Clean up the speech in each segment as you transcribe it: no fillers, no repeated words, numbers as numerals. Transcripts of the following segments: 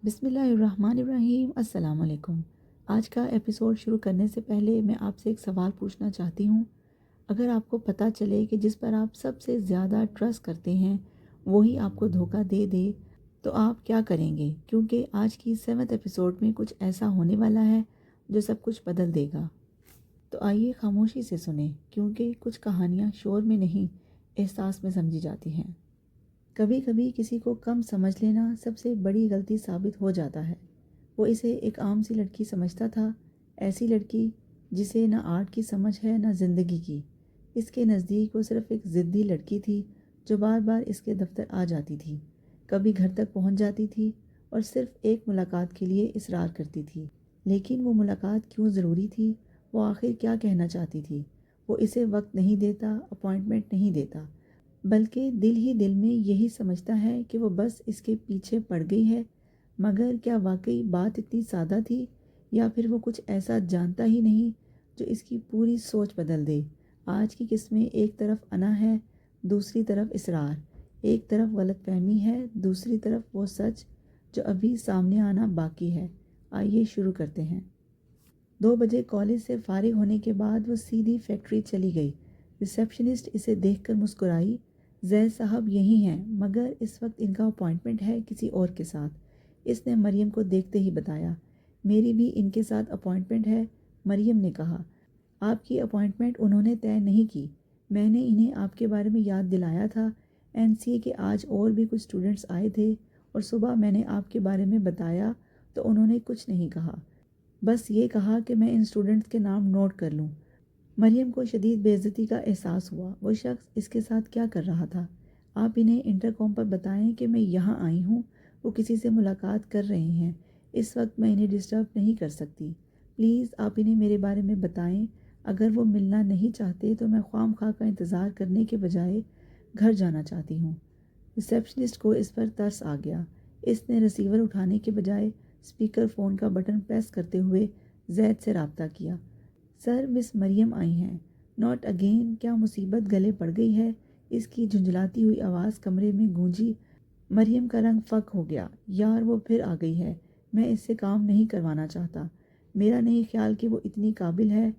بسم اللہ الرحمن الرحیم۔ السلام علیکم۔ آج کا ایپیسوڈ شروع کرنے سے پہلے میں آپ سے ایک سوال پوچھنا چاہتی ہوں۔ اگر آپ کو پتہ چلے کہ جس پر آپ سب سے زیادہ ٹرسٹ کرتے ہیں وہی آپ کو دھوکہ دے دے تو آپ کیا کریں گے؟ کیونکہ آج کی 7 ایپیسوڈ میں کچھ ایسا ہونے والا ہے جو سب کچھ بدل دے گا۔ تو آئیے خاموشی سے سنیں، کیونکہ کچھ کہانیاں شور میں نہیں احساس میں سمجھی جاتی ہیں۔ کبھی کبھی کسی کو کم سمجھ لینا سب سے بڑی غلطی ثابت ہو جاتا ہے۔ وہ اسے ایک عام سی لڑکی سمجھتا تھا، ایسی لڑکی جسے نہ آرٹ کی سمجھ ہے نہ زندگی کی۔ اس کے نزدیک وہ صرف ایک ضدی لڑکی تھی جو بار بار اس کے دفتر آ جاتی تھی، کبھی گھر تک پہنچ جاتی تھی اور صرف ایک ملاقات کے لیے اصرار کرتی تھی۔ لیکن وہ ملاقات کیوں ضروری تھی؟ وہ آخر کیا کہنا چاہتی تھی؟ وہ اسے وقت نہیں دیتا، اپوائنٹمنٹ نہیں دیتا، بلکہ دل ہی دل میں یہی سمجھتا ہے کہ وہ بس اس کے پیچھے پڑ گئی ہے۔ مگر کیا واقعی بات اتنی سادہ تھی، یا پھر وہ کچھ ایسا جانتا ہی نہیں جو اس کی پوری سوچ بدل دے؟ آج کی قسمیں ایک طرف انا ہے، دوسری طرف اصرار، ایک طرف غلط فہمی ہے، دوسری طرف وہ سچ جو ابھی سامنے آنا باقی ہے۔ آئیے شروع کرتے ہیں۔ 2 بجے کالج سے فارغ ہونے کے بعد وہ سیدھی فیکٹری چلی گئی۔ ریسیپشنسٹ اسے دیکھ کر مسکرائی۔ زید صاحب یہی ہیں، مگر اس وقت ان کا اپوائنٹمنٹ ہے کسی اور کے ساتھ۔ اس نے مریم کو دیکھتے ہی بتایا۔ میری بھی ان کے ساتھ اپوائنٹمنٹ ہے، مریم نے کہا۔ آپ کی اپوائنٹمنٹ انہوں نے طے نہیں کی، میں نے انہیں آپ کے بارے میں یاد دلایا تھا۔ NCA کے آج اور بھی کچھ اسٹوڈنٹس آئے تھے اور صبح میں نے آپ کے بارے میں بتایا تو انہوں نے کچھ نہیں کہا، بس یہ کہا کہ میں ان اسٹوڈنٹس کے نام نوٹ کر لوں۔ مریم کو شدید بے عزتی کا احساس ہوا۔ وہ شخص اس کے ساتھ کیا کر رہا تھا؟ آپ انہیں انٹرکام پر بتائیں کہ میں یہاں آئی ہوں، وہ کسی سے ملاقات کر رہے ہیں، اس وقت میں انہیں ڈسٹرب نہیں کر سکتی۔ پلیز آپ انہیں میرے بارے میں بتائیں۔ اگر وہ ملنا نہیں چاہتے تو میں خواہ مخواہ کا انتظار کرنے کے بجائے گھر جانا چاہتی ہوں۔ ریسیپشنسٹ کو اس پر ترس آ گیا۔ اس نے ریسیور اٹھانے کے بجائے اسپیکر فون کا بٹن پریس کرتے ہوئے زید سے رابطہ کیا۔ سر، مس مریم آئی ہیں۔ ناٹ اگین، کیا مصیبت گلے پڑ گئی ہے؟ اس کی جھنجھلاتی ہوئی آواز کمرے میں گونجی۔ مریم کا رنگ فک ہو گیا۔ یار، وہ پھر آ گئی ہے۔ میں اس سے کام نہیں کروانا چاہتا۔ میرا نہیں خیال کہ وہ اتنی قابل ہے،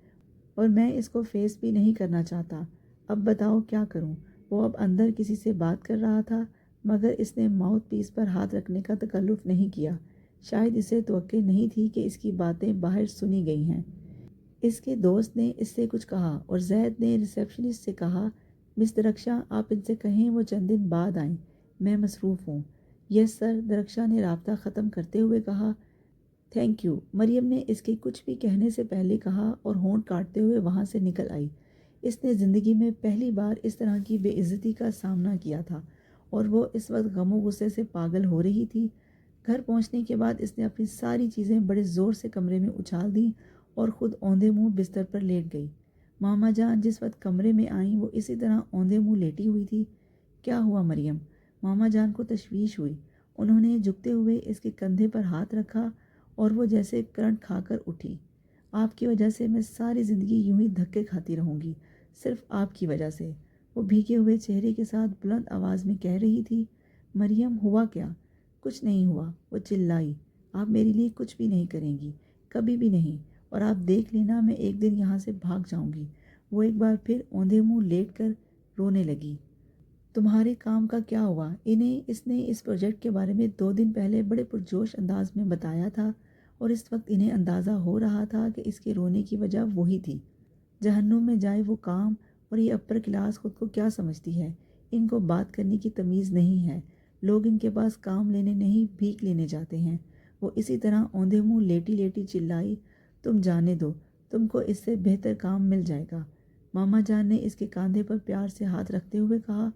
اور میں اس کو فیس بھی نہیں کرنا چاہتا۔ اب بتاؤ کیا کروں؟ وہ اب اندر کسی سے بات کر رہا تھا، مگر اس نے ماؤتھ پیس پر ہاتھ رکھنے کا تکلف نہیں کیا۔ شاید اسے توقع نہیں تھی کہ اس کی باتیں باہر سنی گئی ہیں۔ اس کے دوست نے اس سے کچھ کہا اور زید نے ریسیپشنسٹ سے کہا، مس درخشاں، آپ ان سے کہیں وہ چند دن بعد آئیں، میں مصروف ہوں۔ یس سر، درخشاں نے رابطہ ختم کرتے ہوئے کہا۔ تھینک یو، مریم نے اس کے کچھ بھی کہنے سے پہلے کہا اور ہونٹ کاٹتے ہوئے وہاں سے نکل آئی۔ اس نے زندگی میں پہلی بار اس طرح کی بے عزتی کا سامنا کیا تھا، اور وہ اس وقت غم و غصے سے پاگل ہو رہی تھی۔ گھر پہنچنے کے بعد اس نے اپنی ساری چیزیں بڑے زور سے کمرے میں اچھال دیں اور خود اوندے منہ بستر پر لیٹ گئی۔ ماما جان جس وقت کمرے میں آئیں وہ اسی طرح اوندے منہ لیٹی ہوئی تھی۔ کیا ہوا مریم؟ ماما جان کو تشویش ہوئی۔ انہوں نے جھکتے ہوئے اس کے کندھے پر ہاتھ رکھا اور وہ جیسے کرنٹ کھا کر اٹھی۔ آپ کی وجہ سے میں ساری زندگی یوں ہی دھکے کھاتی رہوں گی، صرف آپ کی وجہ سے، وہ بھیگے ہوئے چہرے کے ساتھ بلند آواز میں کہہ رہی تھی۔ مریم، ہوا کیا؟ کچھ نہیں ہوا، وہ چلائی۔ آپ میرے لیے کچھ بھی نہیں کریں گی، کبھی بھی نہیں، اور آپ دیکھ لینا میں ایک دن یہاں سے بھاگ جاؤں گی۔ وہ ایک بار پھر اوندے منہ لیٹ کر رونے لگی۔ تمہارے کام کا کیا ہوا؟ اس نے اس پروجیکٹ کے بارے میں 2 دن پہلے بڑے پرجوش انداز میں بتایا تھا، اور اس وقت انہیں اندازہ ہو رہا تھا کہ اس کے رونے کی وجہ وہی تھی۔ جہنم میں جائے وہ کام، اور یہ اپر کلاس خود کو کیا سمجھتی ہے؟ ان کو بات کرنے کی تمیز نہیں ہے۔ لوگ ان کے پاس کام لینے نہیں، بھیک لینے جاتے ہیں۔ وہ اسی طرح اوندے منہ لیٹی لیٹی چلائی، تم جانے دو، تم کو اس سے بہتر کام مل جائے گا۔ ماما جان نے اس کے کاندھے پر پیار سے ہاتھ رکھتے ہوئے کہا،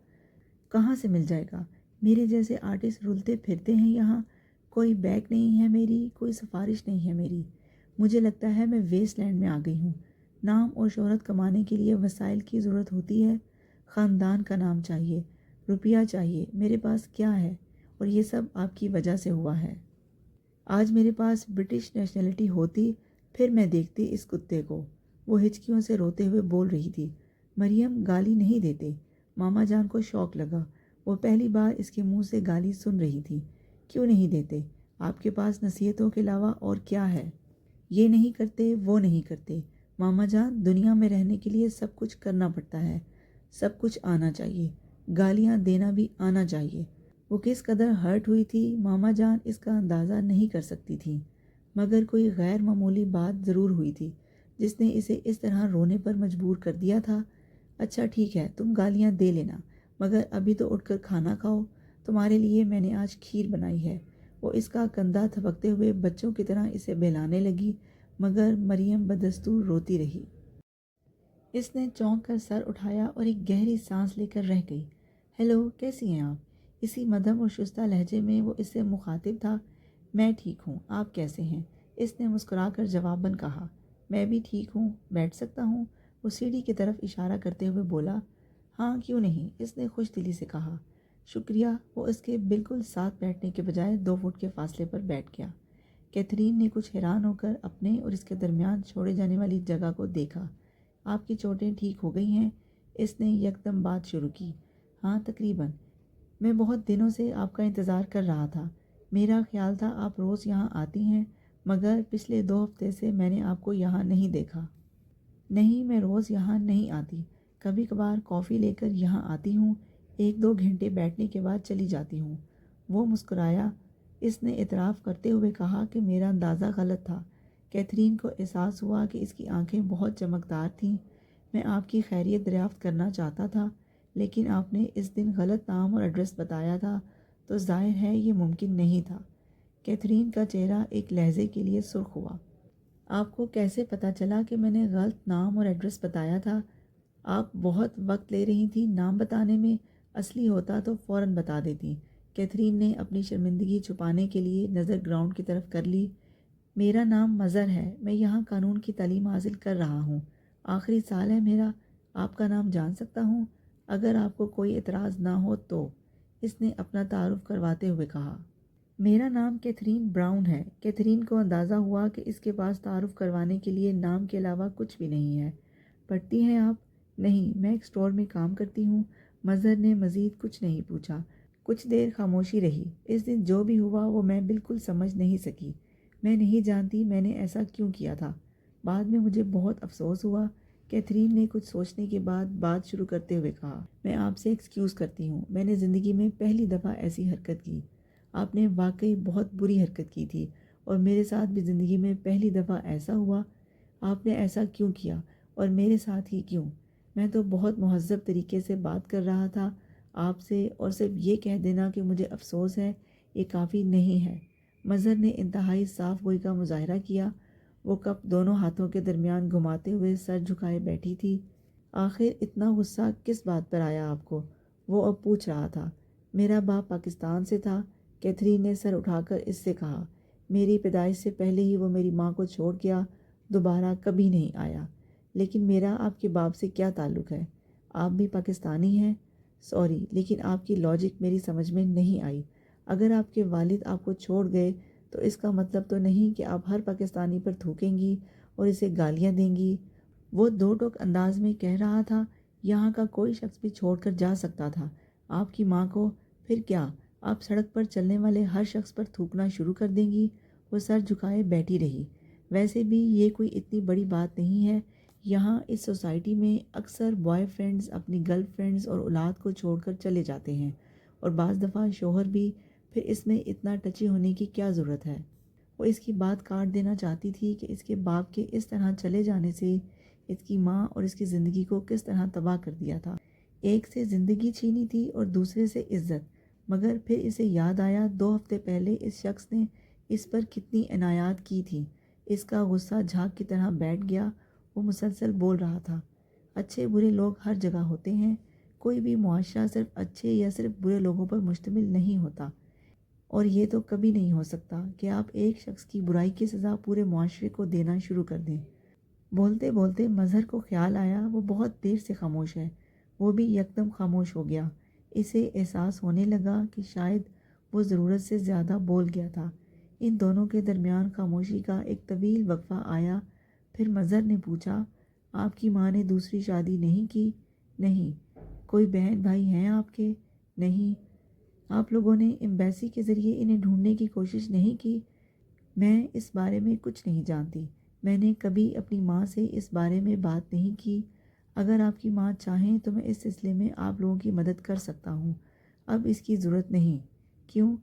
کہاں سے مل جائے گا؟ میرے جیسے آرٹسٹ رولتے پھرتے ہیں یہاں، کوئی بیک نہیں ہے میری، کوئی سفارش نہیں ہے میری۔ مجھے لگتا ہے میں ویسٹ لینڈ میں آ گئی ہوں۔ نام اور شہرت کمانے کے لیے وسائل کی ضرورت ہوتی ہے، خاندان کا نام چاہیے، روپیہ چاہیے۔ میرے پاس کیا ہے؟ اور یہ سب آپ کی وجہ سے ہوا ہے۔ آج میرے پاس برٹش نیشنلٹی ہوتی، پھر میں دیکھتی اس کتے کو۔ وہ ہچکیوں سے روتے ہوئے بول رہی تھی۔ مریم، گالی نہیں دیتے۔ ماما جان کو شوق لگا۔ وہ پہلی بار اس کے منہ سے گالی سن رہی تھی۔ کیوں نہیں دیتے؟ آپ کے پاس نصیحتوں کے علاوہ اور کیا ہے؟ یہ نہیں کرتے، وہ نہیں کرتے۔ ماما جان، دنیا میں رہنے کے لیے سب کچھ کرنا پڑتا ہے، سب کچھ آنا چاہیے، گالیاں دینا بھی آنا چاہیے۔ وہ کس قدر ہرٹ ہوئی تھی ماما جان اس کا اندازہ نہیں کر سکتی تھی، مگر کوئی غیر معمولی بات ضرور ہوئی تھی جس نے اسے اس طرح رونے پر مجبور کر دیا تھا۔ اچھا ٹھیک ہے، تم گالیاں دے لینا، مگر ابھی تو اٹھ کر کھانا کھاؤ، تمہارے لیے میں نے آج کھیر بنائی ہے۔ وہ اس کا کندھا تھپکتے ہوئے بچوں کی طرح اسے بہلانے لگی، مگر مریم بدستور روتی رہی۔ اس نے چونک کر سر اٹھایا اور ایک گہری سانس لے کر رہ گئی۔ ہیلو، کیسی ہیں آپ؟ اسی مدھم اور شستہ لہجے میں وہ اس سے مخاطب تھا۔ میں ٹھیک ہوں، آپ کیسے ہیں؟ اس نے مسکرا کر جواباً کہا۔ میں بھی ٹھیک ہوں، بیٹھ سکتا ہوں؟ وہ سیڑھی کی طرف اشارہ کرتے ہوئے بولا۔ ہاں کیوں نہیں، اس نے خوش دلی سے کہا۔ شکریہ۔ وہ اس کے بالکل ساتھ بیٹھنے کے بجائے 2 فٹ کے فاصلے پر بیٹھ گیا۔ کیتھرین نے کچھ حیران ہو کر اپنے اور اس کے درمیان چھوڑے جانے والی جگہ کو دیکھا۔ آپ کی چوٹیں ٹھیک ہو گئی ہیں؟ اس نے یکدم بات شروع کی۔ ہاں تقریباً۔ میں بہت دنوں سے آپ کا انتظار کر رہا تھا۔ میرا خیال تھا آپ روز یہاں آتی ہیں، مگر پچھلے 2 ہفتے سے میں نے آپ کو یہاں نہیں دیکھا۔ نہیں، میں روز یہاں نہیں آتی، کبھی کبھار کافی لے کر یہاں آتی ہوں، 1-2 گھنٹے بیٹھنے کے بعد چلی جاتی ہوں۔ وہ مسکرایا۔ اس نے اعتراف کرتے ہوئے کہا کہ میرا اندازہ غلط تھا۔ کیتھرین کو احساس ہوا کہ اس کی آنکھیں بہت چمکدار تھیں۔ میں آپ کی خیریت دریافت کرنا چاہتا تھا، لیکن آپ نے اس دن غلط نام اور ایڈریس بتایا تھا، تو ظاہر ہے یہ ممکن نہیں تھا۔ کیتھرین کا چہرہ ایک لہجے کے لیے سرخ ہوا۔ آپ کو کیسے پتہ چلا کہ میں نے غلط نام اور ایڈریس بتایا تھا؟ آپ بہت وقت لے رہی تھیں نام بتانے میں، اصلی ہوتا تو فوراً بتا دیتی۔ کیتھرین نے اپنی شرمندگی چھپانے کے لیے نظر گراؤنڈ کی طرف کر لی۔ میرا نام مظہر ہے، میں یہاں قانون کی تعلیم حاصل کر رہا ہوں، آخری سال ہے میرا۔ آپ کا نام جان سکتا ہوں اگر آپ کو کوئی اعتراض نہ ہو تو؟ اس نے اپنا تعارف کرواتے ہوئے کہا۔ میرا نام کیتھرین براؤن ہے۔ کیتھرین کو اندازہ ہوا کہ اس کے پاس تعارف کروانے کے لیے نام کے علاوہ کچھ بھی نہیں ہے۔ پڑھتی ہیں آپ؟ نہیں، میں ایک اسٹور میں کام کرتی ہوں۔ مظہر نے مزید کچھ نہیں پوچھا۔ کچھ دیر خاموشی رہی۔ اس دن جو بھی ہوا وہ میں بالکل سمجھ نہیں سکی۔ میں نہیں جانتی میں نے ایسا کیوں کیا تھا۔ بعد میں مجھے بہت افسوس ہوا۔ کیتھرین نے کچھ سوچنے کے بعد بات شروع کرتے ہوئے کہا۔ میں آپ سے ایکسکیوز کرتی ہوں، میں نے زندگی میں پہلی دفعہ ایسی حرکت کی۔ آپ نے واقعی بہت بری حرکت کی تھی، اور میرے ساتھ بھی زندگی میں پہلی دفعہ ایسا ہوا۔ آپ نے ایسا کیوں کیا، اور میرے ساتھ ہی کیوں؟ میں تو بہت مہذب طریقے سے بات کر رہا تھا آپ سے، اور صرف یہ کہہ دینا کہ مجھے افسوس ہے، یہ کافی نہیں ہے۔ مظہر نے انتہائی صاف گوئی کا مظاہرہ کیا۔ وہ کپ دونوں ہاتھوں کے درمیان گھماتے ہوئے سر جھکائے بیٹھی تھی۔ آخر اتنا غصہ کس بات پر آیا آپ کو؟ وہ اب پوچھ رہا تھا۔ میرا باپ پاکستان سے تھا، کیتھرین نے سر اٹھا کر اس سے کہا۔ میری پیدائش سے پہلے ہی وہ میری ماں کو چھوڑ گیا، دوبارہ کبھی نہیں آیا۔ لیکن میرا آپ کے باپ سے کیا تعلق ہے؟ آپ بھی پاکستانی ہیں؟ سوری، لیکن آپ کی لاجک میری سمجھ میں نہیں آئی۔ اگر آپ کے والد آپ کو چھوڑ گئے تو اس کا مطلب تو نہیں کہ آپ ہر پاکستانی پر تھوکیں گی اور اسے گالیاں دیں گی۔ وہ 2 ٹوک انداز میں کہہ رہا تھا۔ یہاں کا کوئی شخص بھی چھوڑ کر جا سکتا تھا، آپ کی ماں کو۔ پھر کیا آپ سڑک پر چلنے والے ہر شخص پر تھوکنا شروع کر دیں گی؟ وہ سر جھکائے بیٹھی رہی۔ ویسے بھی یہ کوئی اتنی بڑی بات نہیں ہے۔ یہاں اس سوسائٹی میں اکثر بوائے فرینڈز اپنی گرل فرینڈز اور اولاد کو چھوڑ کر چلے جاتے ہیں، اور بعض دفعہ شوہر بھی۔ پھر اس میں اتنا ٹچی ہونے کی کیا ضرورت ہے؟ وہ اس کی بات کاٹ دینا چاہتی تھی کہ اس کے باپ کے اس طرح چلے جانے سے اس کی ماں اور اس کی زندگی کو کس طرح تباہ کر دیا تھا۔ ایک سے زندگی چھینی تھی اور دوسرے سے عزت۔ مگر پھر اسے یاد آیا 2 ہفتے پہلے اس شخص نے اس پر کتنی عنایات کی تھی۔ اس کا غصہ جھاگ کی طرح بیٹھ گیا۔ وہ مسلسل بول رہا تھا۔ اچھے برے لوگ ہر جگہ ہوتے ہیں، کوئی بھی معاشرہ صرف اچھے یا صرف برے لوگوں پر مشتمل نہیں ہوتا، اور یہ تو کبھی نہیں ہو سکتا کہ آپ ایک شخص کی برائی کی سزا پورے معاشرے کو دینا شروع کر دیں۔ بولتے بولتے مظہر کو خیال آیا وہ بہت دیر سے خاموش ہے۔ وہ بھی یکدم خاموش ہو گیا۔ اسے احساس ہونے لگا کہ شاید وہ ضرورت سے زیادہ بول گیا تھا۔ ان دونوں کے درمیان خاموشی کا ایک طویل وقفہ آیا۔ پھر مظہر نے پوچھا، آپ کی ماں نے دوسری شادی نہیں کی؟ نہیں۔ کوئی بہن بھائی ہیں آپ کے؟ نہیں۔ آپ لوگوں نے ایمبیسی کے ذریعے انہیں ڈھونڈنے کی کوشش نہیں کی؟ میں اس بارے میں کچھ نہیں جانتی۔ میں نے کبھی اپنی ماں سے اس بارے میں بات نہیں کی۔ اگر آپ کی ماں چاہیں تو میں اس سلسلے میں آپ لوگوں کی مدد کر سکتا ہوں۔ اب اس کی ضرورت نہیں۔ کیوں؟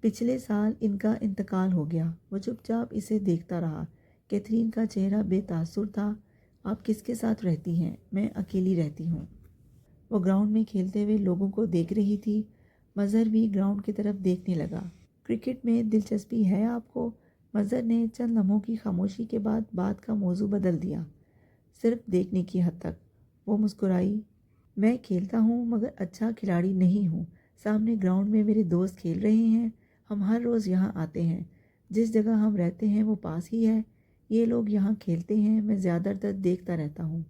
پچھلے سال ان کا انتقال ہو گیا۔ وہ چپ چاپ اسے دیکھتا رہا۔ کیتھرین کا چہرہ بے تاثر تھا۔ آپ کس کے ساتھ رہتی ہیں؟ میں اکیلی رہتی ہوں۔ وہ گراؤنڈ میں کھیلتے ہوئے لوگوں کو دیکھ رہی تھی۔ مظہر بھی گراؤنڈ کی طرف دیکھنے لگا۔ کرکٹ میں دلچسپی ہے آپ کو؟ مظہر نے چند لمحوں کی خاموشی کے بعد بات کا موضوع بدل دیا۔ صرف دیکھنے کی حد تک۔ وہ مسکرائی۔ میں کھیلتا ہوں مگر اچھا کھلاڑی نہیں ہوں۔ سامنے گراؤنڈ میں میرے دوست کھیل رہے ہیں۔ ہم ہر روز یہاں آتے ہیں۔ جس جگہ ہم رہتے ہیں وہ پاس ہی ہے۔ یہ لوگ یہاں کھیلتے ہیں، میں زیادہ تر دیکھتا رہتا ہوں۔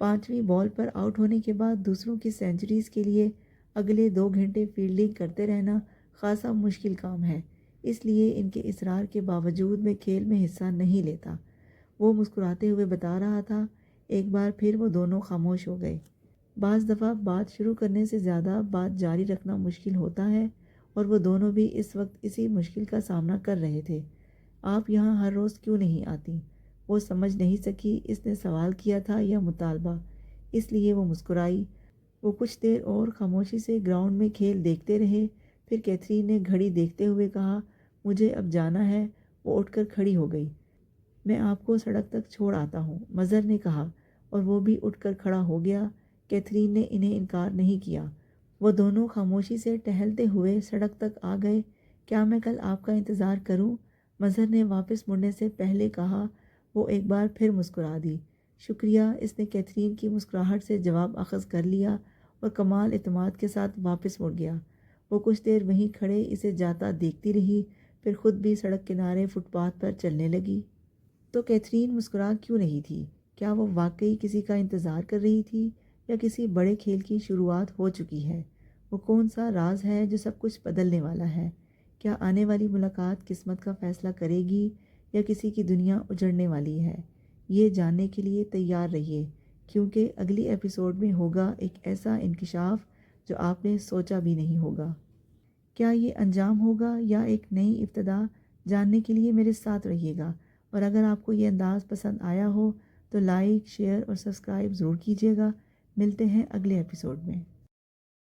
5ویں بال پر آؤٹ ہونے کے بعد دوسروں کی سینچریز کے لیے اگلے 2 گھنٹے فیلڈنگ کرتے رہنا خاصا مشکل کام ہے، اس لیے ان کے اصرار کے باوجود میں کھیل میں حصہ نہیں لیتا۔ وہ مسکراتے ہوئے بتا رہا تھا۔ ایک بار پھر وہ دونوں خاموش ہو گئے۔ بعض دفعہ بات شروع کرنے سے زیادہ بات جاری رکھنا مشکل ہوتا ہے، اور وہ دونوں بھی اس وقت اسی مشکل کا سامنا کر رہے تھے۔ آپ یہاں ہر روز کیوں نہیں آتی؟ وہ سمجھ نہیں سکی اس نے سوال کیا تھا یا مطالبہ، اس لیے وہ مسکرائی۔ وہ کچھ دیر اور خاموشی سے گراؤنڈ میں کھیل دیکھتے رہے۔ پھر کیتھرین نے گھڑی دیکھتے ہوئے کہا، مجھے اب جانا ہے۔ وہ اٹھ کر کھڑی ہو گئی۔ میں آپ کو سڑک تک چھوڑ آتا ہوں، مظہر نے کہا، اور وہ بھی اٹھ کر کھڑا ہو گیا۔ کیتھرین نے انہیں انکار نہیں کیا۔ وہ دونوں خاموشی سے ٹہلتے ہوئے سڑک تک آ گئے۔ کیا میں کل آپ کا انتظار کروں؟ مظہر نے واپس مڑنے سے پہلے کہا۔ وہ ایک بار پھر مسکرا دی۔ شکریہ، اس نے کیتھرین کی مسکراہٹ سے جواب اخذ کر لیا اور کمال اعتماد کے ساتھ واپس مڑ گیا۔ وہ کچھ دیر وہیں کھڑے اسے جاتا دیکھتی رہی، پھر خود بھی سڑک کنارے فٹ پاتھ پر چلنے لگی۔ تو کیتھرین مسکرا کیوں نہیں تھی؟ کیا وہ واقعی کسی کا انتظار کر رہی تھی، یا کسی بڑے کھیل کی شروعات ہو چکی ہے؟ وہ کون سا راز ہے جو سب کچھ بدلنے والا ہے؟ کیا آنے والی ملاقات قسمت کا فیصلہ کرے گی، یا کسی کی دنیا اجڑنے والی ہے؟ یہ جاننے کے لیے تیار رہیے، کیونکہ اگلی ایپیسوڈ میں ہوگا ایک ایسا انکشاف جو آپ نے سوچا بھی نہیں ہوگا۔ کیا یہ انجام ہوگا یا ایک نئی ابتدا؟ جاننے کے لیے میرے ساتھ رہیے گا، اور اگر آپ کو یہ انداز پسند آیا ہو تو لائک، شیئر اور سبسکرائب ضرور کیجیے گا۔ ملتے ہیں اگلے ایپیسوڈ میں۔